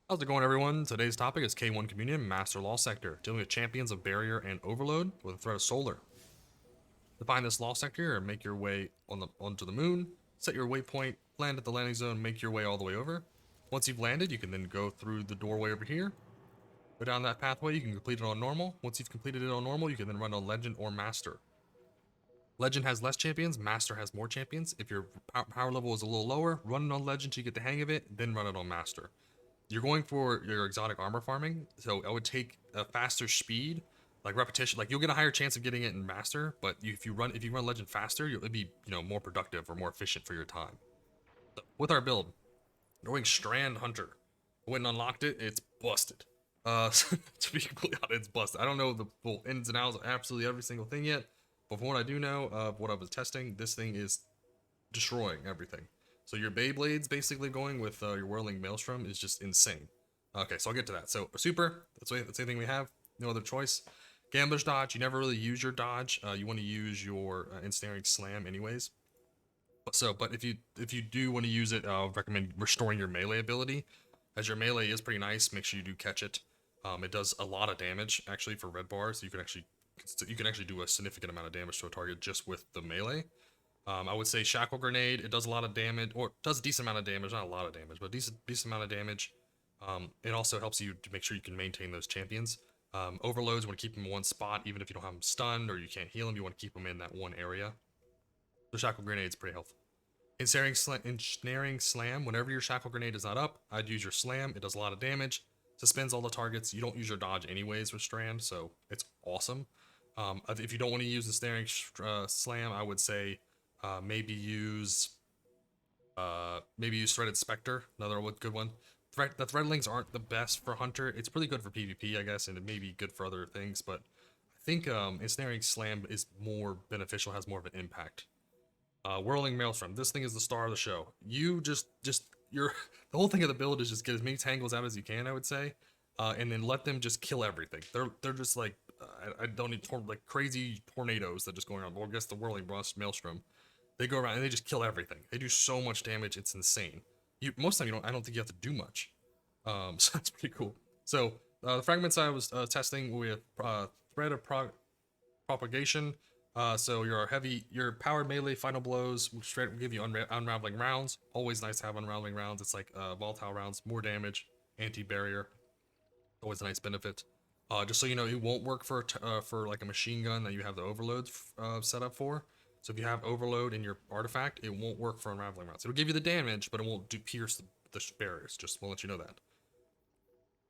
How's it going, everyone? Today's topic is K1 Communion Master Law Sector, dealing with champions of Barrier and Overload with a threat of Solar. Define this law sector and make your way onto the moon, set your waypoint, land at the landing zone, make your way all the way over. Once you've landed, you can then go through the doorway over here, go down that pathway, you can complete it on normal. Once you've completed it on normal, you can then run on Legend or Master. Legend has less champions, Master has more champions. If your power level is a little lower, run it on Legend till you get the hang of it, then run it on Master. You're going for your exotic armor farming, so I would take a faster speed, like repetition. Like you'll get a higher chance of getting it in master, but if you run legend faster, it'll be more productive or more efficient for your time. So with our build, we're going Strand Hunter. I went and unlocked it. It's busted. To be completely honest, it's busted. I don't know the full ins and outs of absolutely every single thing yet, but from what I do know of what I was testing, this thing is destroying everything. So your Beyblades basically going with your Whirling Maelstrom is just insane. Okay, so I'll get to that. So super, that's the only thing we have. No other choice. Gambler's Dodge, you never really use your dodge. You want to use your ensnaring slam anyways. But if you do want to use it, I would recommend restoring your melee ability, as your melee is pretty nice. Make sure you do catch it. It does a lot of damage actually for red bars. So you can actually do a significant amount of damage to a target just with the melee. I would say Shackle Grenade, it does a lot of damage, or does a decent amount of damage, not a lot of damage, but decent amount of damage. It also helps you to make sure you can maintain those champions. Overloads, you want to keep them in one spot, even if you don't have them stunned or you can't heal them, you want to keep them in that one area. The Shackle Grenade is pretty helpful. Ensnaring Slam, whenever your Shackle Grenade is not up, I'd use your Slam, it does a lot of damage, suspends all the targets, you don't use your dodge anyways with Strand, so it's awesome. If you don't want to use the Snaring Slam, I would say maybe use Threaded Spectre, another good one. The Threadlings aren't the best for Hunter. It's really good for PvP, I guess, and it may be good for other things, but I think Ensnaring Slam is more beneficial, has more of an impact. Whirling Maelstrom. This thing is the star of the show. You just you're the whole thing of the build is just get as many tangles out as you can, I would say, and then let them just kill everything. They're just like I don't need like crazy tornadoes that just going on. Well, I guess the Whirling Maelstrom. They go around and they just kill everything. They do so much damage, it's insane. Most of the time you don't. I don't think you have to do much. So that's pretty cool. So the fragments I was testing with thread of propagation. So your powered melee final blows straight will give you unraveling rounds. Always nice to have unraveling rounds. It's like volatile rounds, more damage, anti-barrier. Always a nice benefit. Just so you know, it won't work for like a machine gun that you have the overloads set up for. So if you have overload in your artifact, it won't work for unraveling rounds. It'll give you the damage, but it won't pierce the barriers. Just want to let you know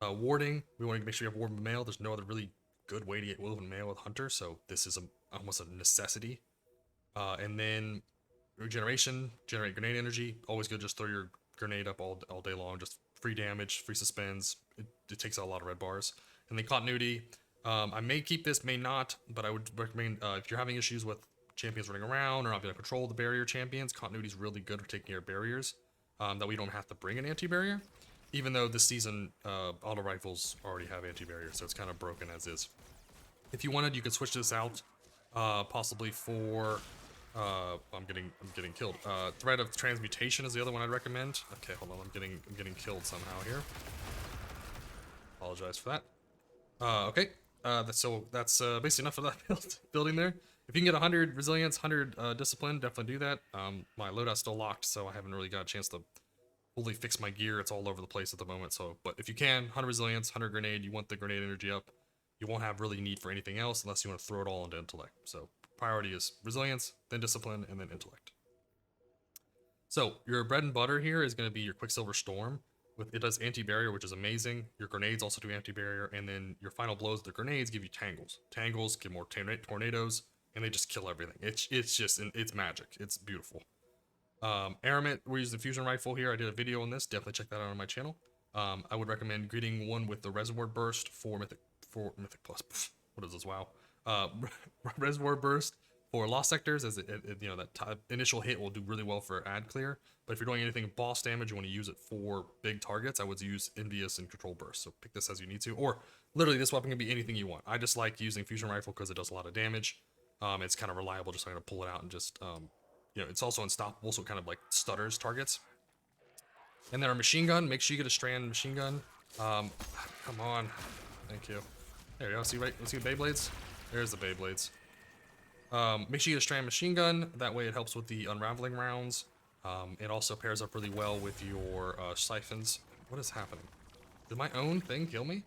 that. Warding, we want to make sure you have Woven Mail. There's no other really good way to get Woven Mail with Hunter, so this is almost a necessity. And then regeneration, generate grenade energy. Always good, just throw your grenade up all day long. Just free damage, free suspends. It takes out a lot of red bars. And then continuity. I may keep this, may not, but I would recommend if you're having issues with champions running around or not being able to control the barrier champions, continuity is really good for taking care of barriers. That we don't have to bring an anti-barrier. Even though this season auto rifles already have anti-barrier, so it's kind of broken as is. If you wanted, you could switch this out, possibly for. I'm getting killed. Threat of Transmutation is the other one I'd recommend. Okay, hold on, I'm getting killed somehow here. Apologize for that. Okay. That's basically enough for that building there. If you can get 100 resilience, 100 discipline, definitely do that. My loadout's still locked, so I haven't really got a chance to fully fix my gear. It's all over the place at the moment. So, but if you can, 100 resilience, 100 grenade, you want the grenade energy up. You won't have really need for anything else unless you want to throw it all into intellect. So priority is resilience, then discipline, and then intellect. So your bread and butter here is going to be your Quicksilver Storm. It does anti-barrier, which is amazing. Your grenades also do anti-barrier, and then your final blows, the grenades give you tangles. Tangles give more tornadoes, and they just kill everything. It's magic. It's beautiful. Aramit, we're using the fusion rifle here. I did a video on this. Definitely check that out on my channel. I would recommend getting one with the Reservoir Burst for Mythic Plus. What is this? Wow. Reservoir Burst for Lost Sectors, as that initial hit will do really well for ad clear. But if you're doing anything boss damage, you want to use it for big targets, I would use Envious and Control Burst. So pick this as you need to. Or literally, this weapon can be anything you want. I just like using Fusion Rifle because it does a lot of damage. It's kind of reliable, just so I'm going to pull it out and just, it's also unstoppable, so it kind of like stutters targets. And then our machine gun, make sure you get a Strand machine gun. Come on. Thank you. There you go. See, right? Let's see Beyblades. There's the Beyblades. Make sure you get a Strand machine gun. That way it helps with the unraveling rounds. It also pairs up really well with your siphons. What is happening? Did my own thing kill me?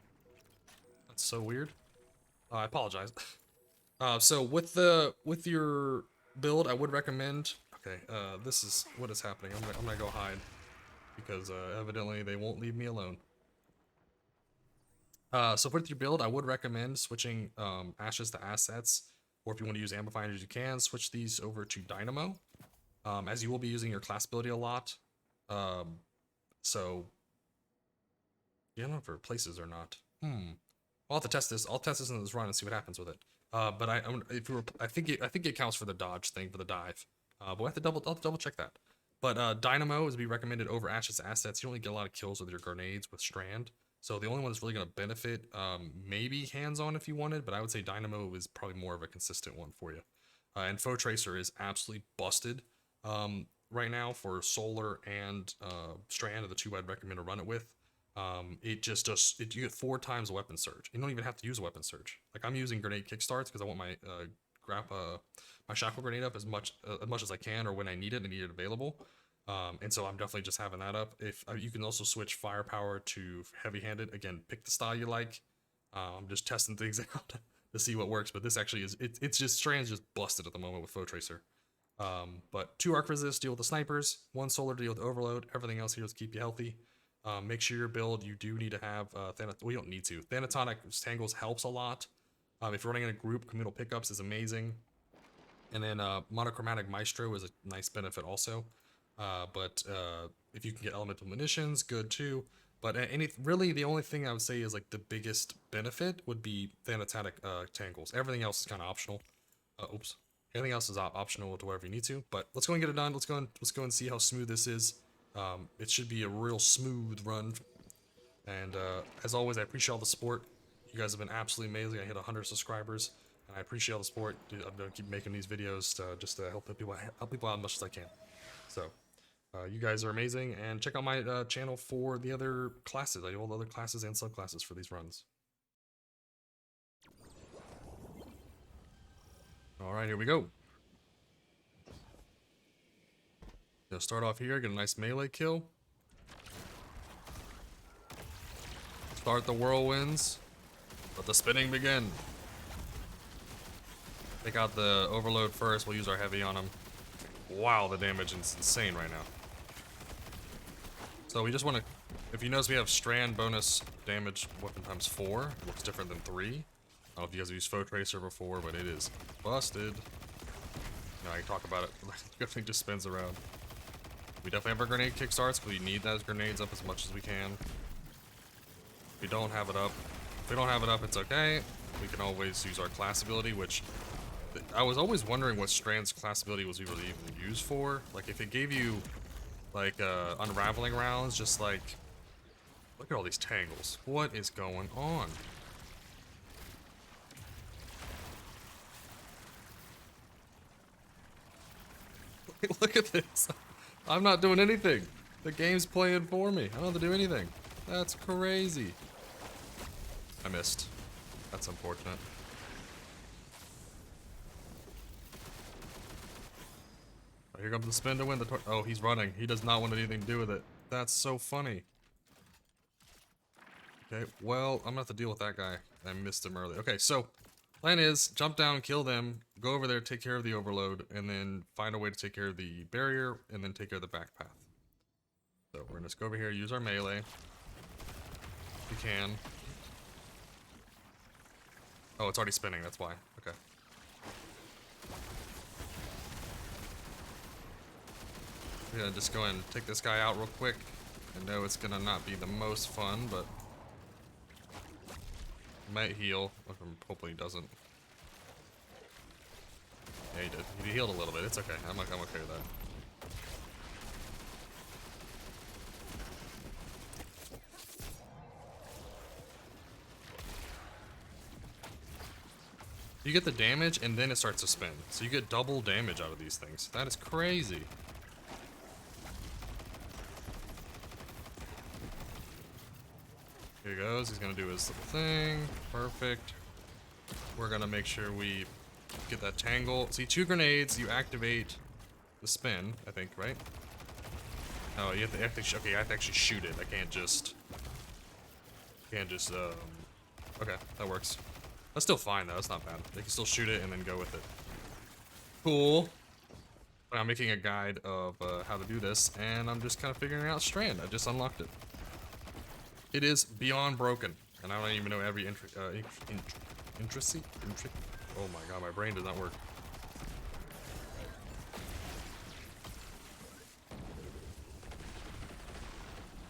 That's so weird. I apologize. So with your build, I would recommend. Okay, this is what is happening. I'm gonna go hide because evidently they won't leave me alone. So with your build, I would recommend switching ashes to assets, or if you want to use amplifiers, you can switch these over to dynamo, as you will be using your class ability a lot. So yeah, I don't know if it replaces or not. I'll have to test this. I'll test this in this run and see what happens with it. But I think it counts for the dodge thing for the dive. But I'll have to double check that. But Dynamo is to be recommended over Ash's assets. You don't really get a lot of kills with your grenades with Strand. So the only one that's really going to benefit, maybe hands-on if you wanted, but I would say Dynamo is probably more of a consistent one for you. And Foetracer is absolutely busted right now for Solar and Strand are the two I'd recommend to run it with. It just does it. You get 4 times weapon surge. You don't even have to use a weapon surge. Like I'm using grenade kickstarts because I want my my shackle grenade up as much as I can, or when I need it available. And so I'm definitely just having that up. If you can also switch firepower to heavy-handed. Again, pick the style you like. I'm just testing things out to see what works. But this actually is it's just Strand's just busted at the moment with Foetracer. But 2 arc resist deal with the snipers, 1 solar deal with overload. Everything else here is keep you healthy. Make sure your build, you do need to have well, you don't need to. Thanatonic Tangles helps a lot. If you're running in a group, communal pickups is amazing. And then Monochromatic Maestro is a nice benefit also. But if you can get elemental munitions, good too. But really the only thing I would say is like the biggest benefit would be Thanatonic Tangles. Everything else is kind of optional. Oops. Everything else is optional to wherever you need to. But let's go and get it done. Let's go and see how smooth this is. It should be a real smooth run. And as always, I appreciate all the support. You guys have been absolutely amazing. I hit 100 subscribers, and I appreciate all the support. Dude, I'm gonna keep making these videos just to help people out as much as I can. So, you guys are amazing, and check out my channel for the other classes. I do all the other classes and subclasses for these runs. All right, here we go. Gonna start off here, get a nice melee kill. Start the whirlwinds. Let the spinning begin. Take out the overload first. We'll use our heavy on him. Wow, the damage is insane right now. So we just want to... If you notice, we have Strand bonus damage weapon times 4. It looks different than 3. I don't know if you guys have used Foetracer before, but it is busted. Now I can talk about it. Everything just spins around. We definitely have our grenade kickstarts, but we need those grenades up as much as we can. If we don't have it up, it's okay. We can always use our class ability, which I was always wondering what Strand's class ability was really even used for. Like if it gave you like unraveling rounds, just like look at all these tangles. What is going on? Look at this. I'm not doing anything. The game's playing for me. I don't have to do anything. That's crazy. I missed. That's unfortunate. Oh, here comes the spin to win the oh, he's running. He does not want anything to do with it. That's so funny. Okay, well, I'm gonna have to deal with that guy. I missed him earlier. Okay, so plan is jump down, kill them, go over there, take care of the overload, and then find a way to take care of the barrier, and then take care of the back path. So we're gonna just go over here, use our melee. If we can. Oh, it's already spinning, that's why. Okay. We're gonna just go ahead and take this guy out real quick. I know it's gonna not be the most fun, but might heal. Hopefully he doesn't. Yeah, he did. He healed a little bit. It's okay. I'm okay with that. You get the damage, and then it starts to spin. So you get double damage out of these things. That is crazy. Here he goes. He's gonna do his little thing. Perfect. We're gonna make sure we get that tangle. See, 2 grenades, you activate the spin, I think, right? Oh, you have to actually, okay, I have to actually shoot it. I can't just, okay, that works. That's still fine though, that's not bad. They can still shoot it and then go with it. Cool. I'm making a guide of how to do this, and I'm just kind of figuring out Strand. I just unlocked it. It is beyond broken, and I don't even know every intricacy. Oh my god, my brain does not work.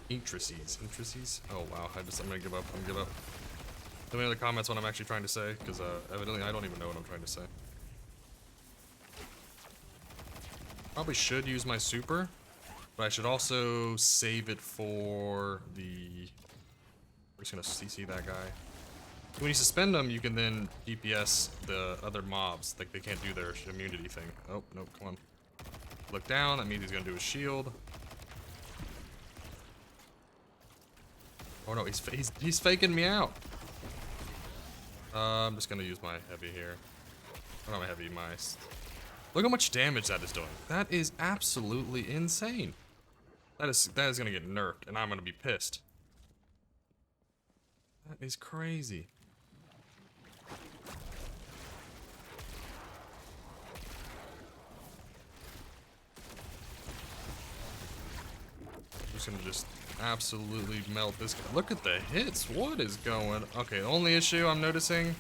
Intricacies. Oh wow, I'm gonna give up. I'm gonna give up. Let me know in the comments what I'm actually trying to say, because evidently I don't even know what I'm trying to say. Probably should use my super, but I should also save it for the... We're just gonna CC that guy. When you suspend them, you can then DPS the other mobs. Like, they can't do their immunity thing. Oh, nope, come on. Look down, that means he's gonna do his shield. Oh no, he's faking me out. I'm just gonna use my heavy here. Oh, not my heavy, my... Look how much damage that is doing. That is absolutely insane. That is gonna get nerfed, and I'm gonna be pissed. That is crazy. I'm just gonna absolutely melt this guy. Look at the hits. What is going? Okay, the only issue I'm noticing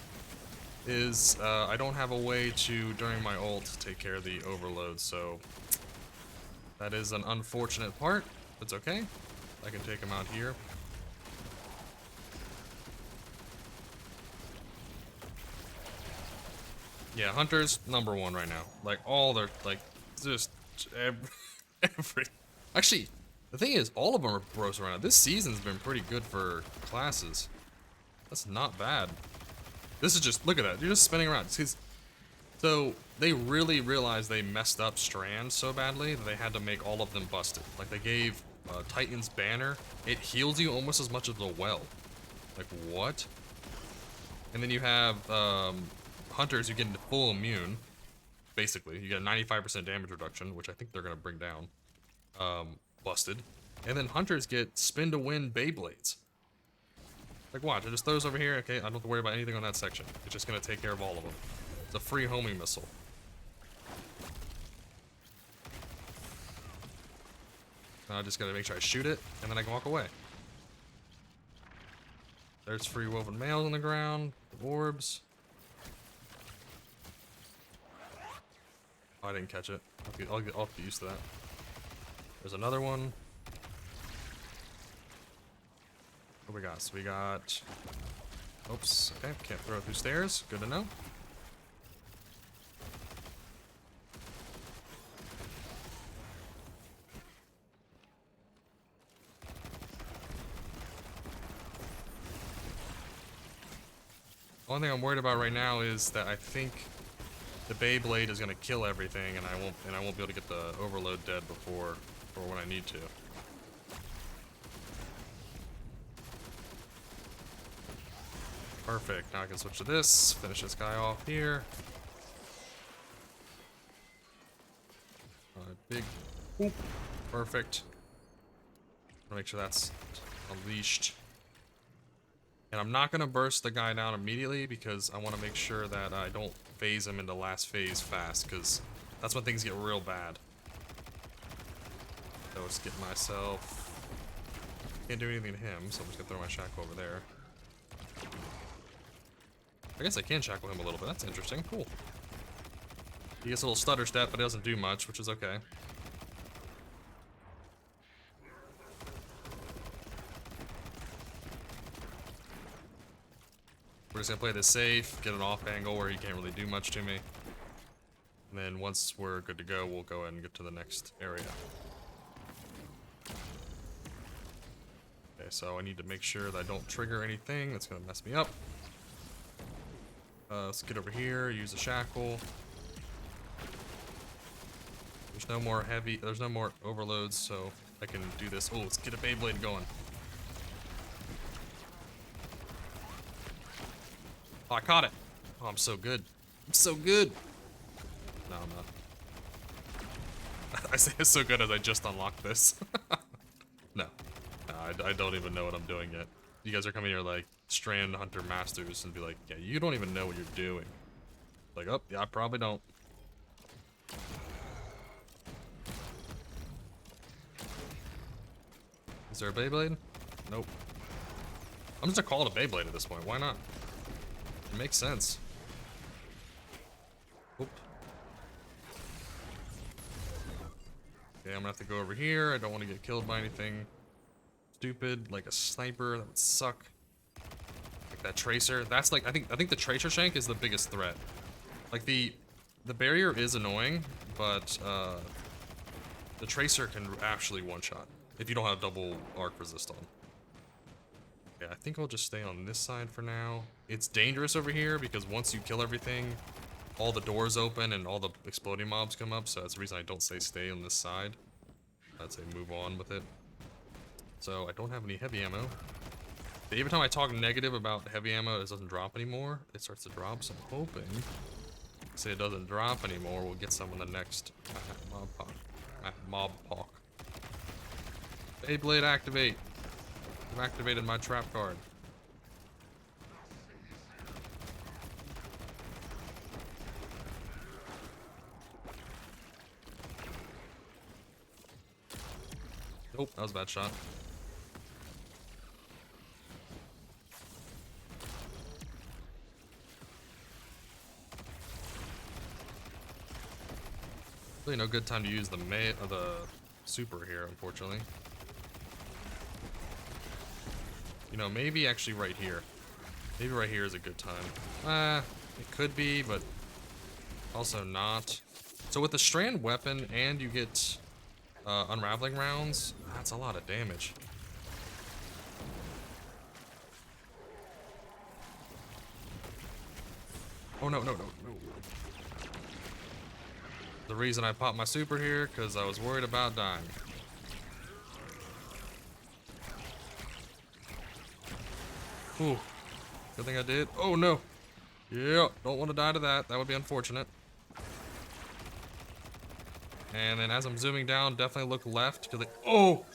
is I don't have a way to, during my ult, take care of the overload, so that is an unfortunate part. It's okay. I can take him out here. Yeah, Hunter's #1 right now. Like, all their, like, just every... Actually, the thing is, all of them are bros around. This season's been pretty good for classes. That's not bad. This is just, look at that, you're just spinning around. So, they really realized they messed up Strand so badly that they had to make all of them busted. Like, they gave Titan's Banner, it heals you almost as much as the Well. Like, what? And then you have Hunters, you get into full immune, basically. You get a 95% damage reduction, which I think they're going to bring down. Busted. And then Hunters get spin to win Beyblades. Like, watch, it just throws over here. Okay, I don't have to worry about anything on that section. It's just gonna take care of all of them. It's a free homing missile. Now I just gotta make sure I shoot it, and then I can walk away. There's free woven mail on the ground, the orbs. Oh, I didn't catch it. I'll get used to that. There's another one. What we got? So we got... Oops, okay, can't throw it through stairs. Good to know. The only thing I'm worried about right now is that I think the Beyblade is gonna kill everything, and I won't be able to get the overload dead before when I need to. Perfect. Now I can switch to this. Finish this guy off here. Big. Oop. Perfect. Make sure that's unleashed. And I'm not gonna burst the guy down immediately because I want to make sure that I don't phase him into last phase fast, because that's when things get real bad. So let's get myself... Can't do anything to him, so I'm just gonna throw my shackle over there. I guess I can shackle him a little bit. That's interesting. Cool. He gets a little stutter step, but it doesn't do much, which is okay. We're just gonna play this safe, get an off angle where he can't really do much to me. And then once we're good to go, we'll go ahead and get to the next area. Okay, so I need to make sure that I don't trigger anything that's gonna mess me up. Let's get over here, use the shackle. There's no more overloads, so I can do this. Oh, let's get a Beyblade going. Oh, I caught it. Oh, I'm so good. I'm so good. No, I'm not. I say it's so good as I just unlocked this. No. No, I don't even know what I'm doing yet. You guys are coming here like Strand Hunter Masters and be like, yeah, you don't even know what you're doing. Like, oh, yeah, I probably don't. Is there a Beyblade? Nope. I'm just gonna call it a Beyblade at this point. Why not? It makes sense. Oop. Okay, I'm gonna have to go over here. I don't want to get killed by anything stupid, like a sniper. That would suck. Like that tracer. That's like I think the tracer shank is the biggest threat. Like the barrier is annoying, but the tracer can actually one-shot if you don't have double arc resist on. Yeah, I think I'll just stay on this side for now. It's dangerous over here because once you kill everything, all the doors open and all the exploding mobs come up, so that's the reason I don't say stay on this side. I'd say move on with it. So I don't have any heavy ammo. Every time I talk negative about heavy ammo, it doesn't drop anymore. It starts to drop, so I'm hoping, say it doesn't drop anymore, we'll get some in the next mob hawk. Beyblade activate. I've activated my trap card. Nope, that was a bad shot. Really no good time to use the super here, unfortunately. You know, maybe actually right here. Maybe right here is a good time. It could be, but also not. So with the Strand weapon and you get unraveling rounds, that's a lot of damage. Oh no, no, no, no. The reason I popped my super here, because I was worried about dying. Ooh, good thing I did. Oh no. Yeah, don't want to die to that. That would be unfortunate. And then as I'm zooming down, definitely look left. Cause oh!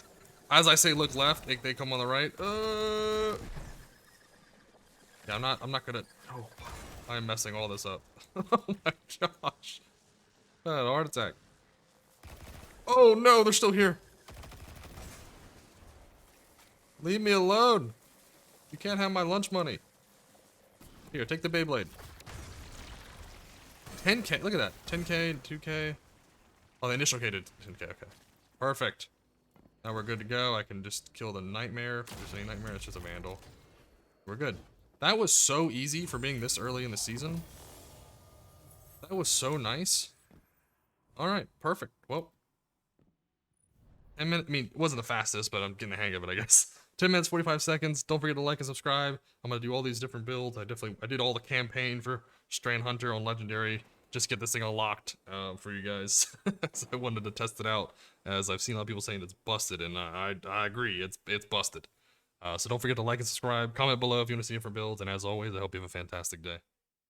As I say look left, they come on the right. Yeah, I'm not gonna, oh, I'm messing all this up. Oh my gosh. I had a heart attack. Oh no, they're still here. Leave me alone. You can't have my lunch money. Here, take the Beyblade. 10k, look at that. 10k, 2k. Oh, the initial K did 10k, okay. Perfect. Now we're good to go. I can just kill the nightmare. If there's any nightmare, it's just a vandal. We're good. That was so easy for being this early in the season. That was so nice. Alright, perfect. Well. 10 minutes, I mean, it wasn't the fastest, but I'm getting the hang of it, I guess. 10 minutes, 45 seconds. Don't forget to like and subscribe. I'm going to do all these different builds. I did all the campaign for Strand Hunter on Legendary. Just get this thing unlocked for you guys. So I wanted to test it out, as I've seen a lot of people saying it's busted, and I agree, it's busted. So don't forget to like and subscribe. Comment below if you want to see different builds, and as always, I hope you have a fantastic day.